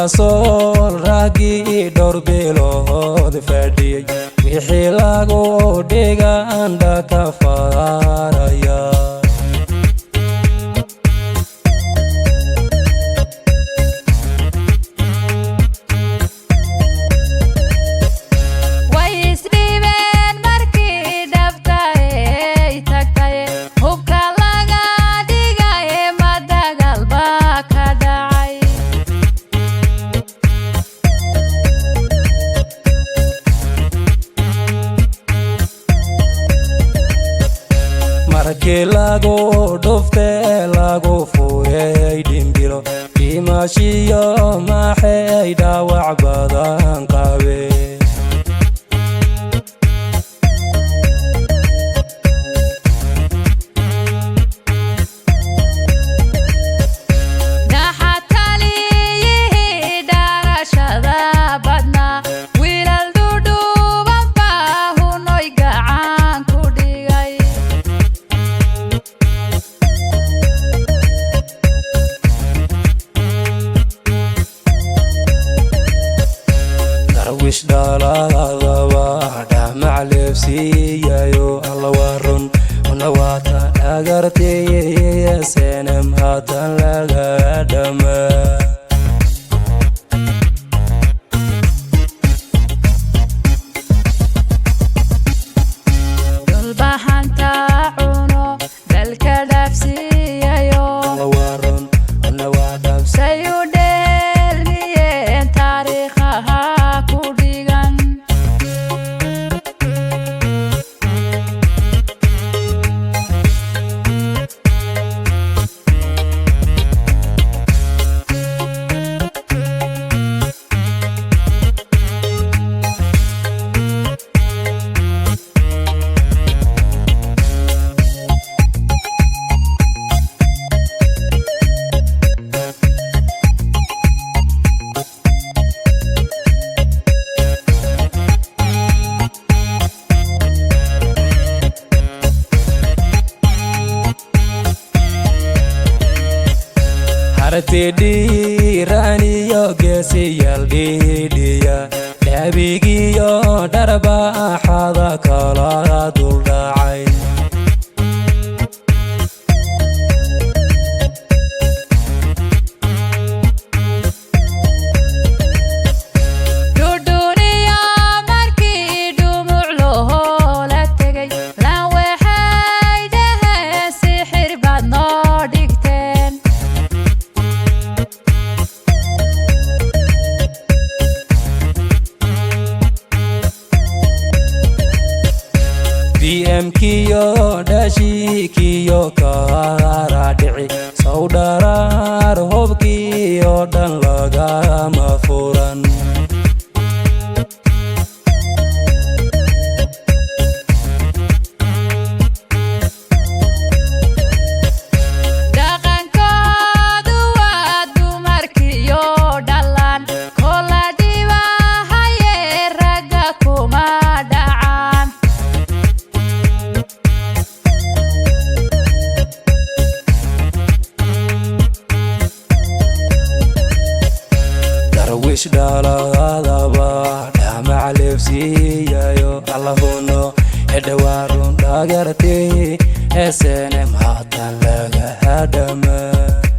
sool raggii dhowr bilood fadhiyay wixii lagu dhiga anda ka faaraya markii lagu dhufte lagu furay dhimbilo dhimashiyo maxay dhaawac badan qabeen wish dhalada dhamac leefsiiyayo alla warun una waata dhagartay seenam haatan laga dhamaa dalbahanta cuno dalka dhaafsiiyayo alla warun una waa dhaafsayo dheelmiyeen taariikhaha artidi raniyo geesiyal dhiidhiya dhabigiyo dharbaaxada kala duldhacay kiyo dashi kiyo kara dhici sawdarar hobkiyo dhan lagama furan wish dhalada dhamac leefsiiyayo allahuno edhawaarun dhagartay seenam haatan laga dhamaa